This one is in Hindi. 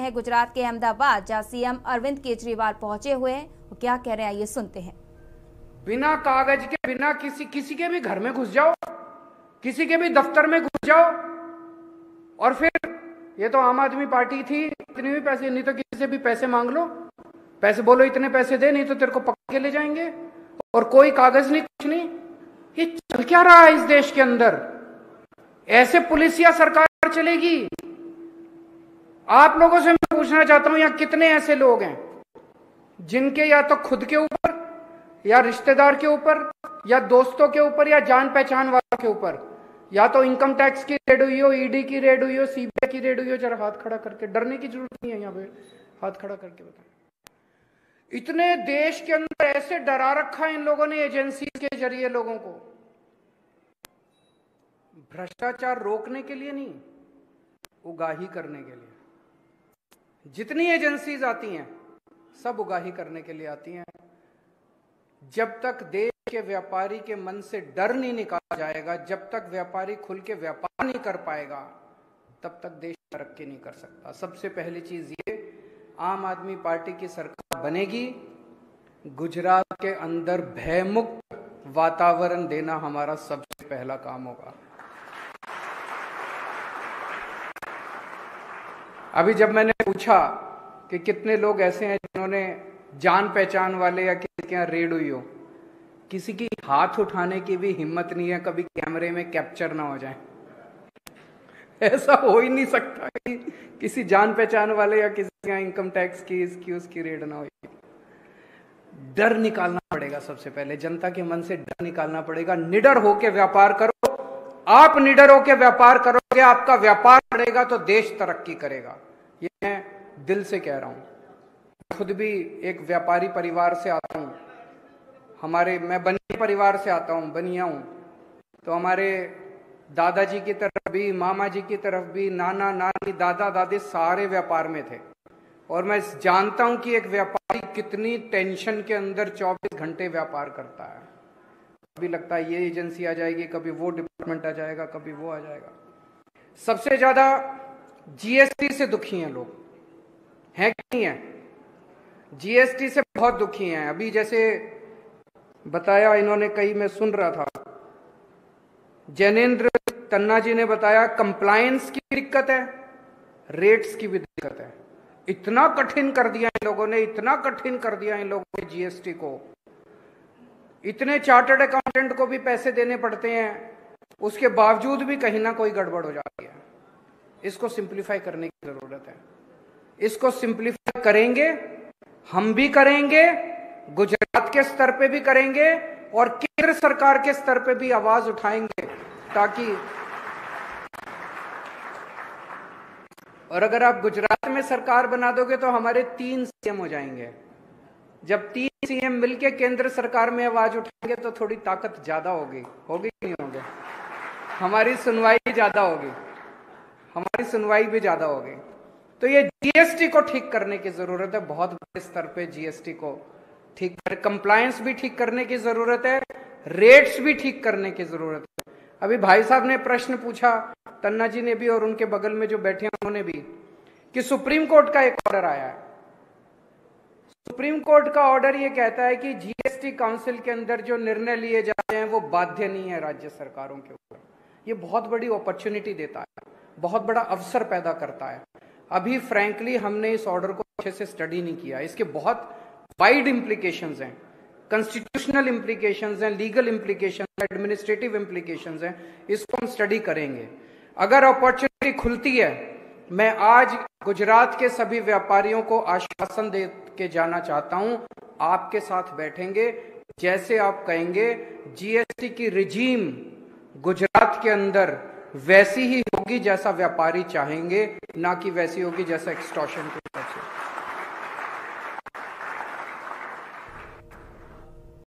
हैं गुजरात के अहमदाबाद, जहां सीएम अरविंद केजरीवाल पहुंचे हुए हैं। वो क्या कह रहे हैं ये सुनते हैं। बिना कागज के, बिना किसी के भी घर में घुस जाओ, किसी के भी दफ्तर में घुस जाओ, और फिर ये तो आम आदमी पार्टी थी, इतने भी पैसे नहीं तो किसी से भी पैसे मांग लो, पैसे बोलो इतने पैसे दे, नहीं तो तेरे को पकड़ के ले जाएंगे, और कोई कागज नहीं, कुछ नहीं। ये चल क्या रहा है इस देश के अंदर? ऐसे पुलिसिया सरकार चलेगी? आप लोगों से मैं पूछना चाहता हूं, यहां कितने ऐसे लोग हैं जिनके या तो खुद के ऊपर, या रिश्तेदार के ऊपर, या दोस्तों के ऊपर, या जान पहचान वालों के ऊपर, या तो इनकम टैक्स की रेड हुई हो, ईडी की रेड हुई हो, सीबीआई की रेड हुई हो? जरा हाथ खड़ा करके, डरने की जरूरत नहीं है, यहां पे हाथ खड़ा करके बताएं। इतने देश के अंदर ऐसे डरा रखा है इन लोगों ने एजेंसी के जरिए लोगों को, भ्रष्टाचार रोकने के लिए नहीं, उगाही करने के लिए। जितनी एजेंसीज आती हैं सब उगाही करने के लिए आती हैं। जब तक देश के व्यापारी के मन से डर नहीं निकाला जाएगा, जब तक व्यापारी खुल के व्यापार नहीं कर पाएगा, तब तक देश तरक्की नहीं कर सकता। सबसे पहली चीज ये, आम आदमी पार्टी की सरकार बनेगी, गुजरात के अंदर भयमुक्त वातावरण देना हमारा सबसे पहला काम होगा। अभी जब मैंने पूछा कि कितने लोग ऐसे हैं जिन्होंने जान पहचान वाले या किसी के यहाँ रेड हुई हो, किसी की हाथ उठाने की भी हिम्मत नहीं है कभी कैमरे में कैप्चर ना हो जाए। ऐसा हो ही नहीं सकता कि किसी जान पहचान वाले या किसी के यहाँ इनकम टैक्स की, इसकी उसकी रेड ना हो। डर निकालना पड़ेगा सबसे पहले, जनता के मन से डर निकालना पड़ेगा। निडर होके व्यापार करो, आप निडर होके व्यापार करोगे, आपका व्यापार बढ़ेगा तो देश तरक्की करेगा। ये मैं दिल से कह रहा हूं। खुद भी एक व्यापारी परिवार से आता हूं, मैं बनिया परिवार से आता हूं, बनिया हूं, तो हमारे दादाजी की तरफ भी, मामा जी की तरफ भी, नाना नानी, दादा दादी सारे व्यापार में थे, और मैं जानता हूं कि एक व्यापारी कितनी टेंशन के अंदर 24 घंटे व्यापार करता है। कभी लगता है ये एजेंसी आ जाएगी, कभी वो डिपार्टमेंट आ जाएगा, कभी वो आ जाएगा। सबसे ज्यादा जीएसटी से दुखी हैं लोग, हैं कि नहीं है? जीएसटी से बहुत दुखी हैं। अभी जैसे बताया इन्होंने, कई मैं सुन रहा था, जैनेन्द्र तन्ना जी ने बताया कंप्लायंस की दिक्कत है, रेट्स की भी दिक्कत है। इतना कठिन कर दिया इन लोगों ने, इतना कठिन कर दिया इन लोगों ने जीएसटी को, इतने चार्टर्ड अकाउंटेंट को भी पैसे देने पड़ते हैं, उसके बावजूद भी कहीं ना कोई गड़बड़ हो जाती है। इसको सिंप्लीफाई करने की जरूरत है। इसको सिंप्लीफाई करेंगे, हम भी करेंगे, गुजरात के स्तर पे भी करेंगे, और केंद्र सरकार के स्तर पे भी आवाज उठाएंगे, ताकि, और अगर आप गुजरात में सरकार बना दोगे तो हमारे 3 सीएम हो जाएंगे। जब 3 सीएम मिलके केंद्र सरकार में आवाज उठाएंगे तो थोड़ी ताकत ज्यादा होगी कि नहीं होगी? हमारी सुनवाई ज्यादा होगी, हमारी सुनवाई भी ज्यादा होगी। तो ये जीएसटी को ठीक करने की जरूरत है, बहुत बड़े स्तर पे जीएसटी को ठीक कर, कंप्लायंस भी ठीक करने की जरूरत है, रेट्स भी ठीक करने की जरूरत है। अभी भाई साहब ने प्रश्न पूछा, तन्ना जी ने भी और उनके बगल में जो बैठे हैं उन्होंने भी, कि सुप्रीम कोर्ट का एक ऑर्डर आया है। सुप्रीम कोर्ट का ऑर्डर ये कहता है कि जीएसटी काउंसिल के अंदर जो निर्णय लिए जाते हैं वो बाध्य नहीं है राज्य सरकारों के ऊपर। ये बहुत बड़ी अपॉर्चुनिटी देता है, बहुत बड़ा अवसर पैदा करता है। अभी फ्रैंकली हमने इस ऑर्डर को अच्छे से स्टडी नहीं किया। इसके बहुत वाइड इंप्लीकेशंस हैं, कॉन्स्टिट्यूशनल इंप्लीकेशंस हैं, लीगल इंप्लीकेशंस, एडमिनिस्ट्रेटिव इंप्लीकेशंस हैं। इसको हम स्टडी करेंगे। अगर अपॉर्चुनिटी खुलती है, मैं आज गुजरात के सभी व्यापारियों को आश्वासन दे के जाना चाहता हूं, आपके साथ बैठेंगे, जैसे आप कहेंगे जीएसटी की रिजीम गुजरात के अंदर वैसी ही होगी जैसा व्यापारी चाहेंगे, ना कि वैसी होगी जैसा एक्सटॉर्शन के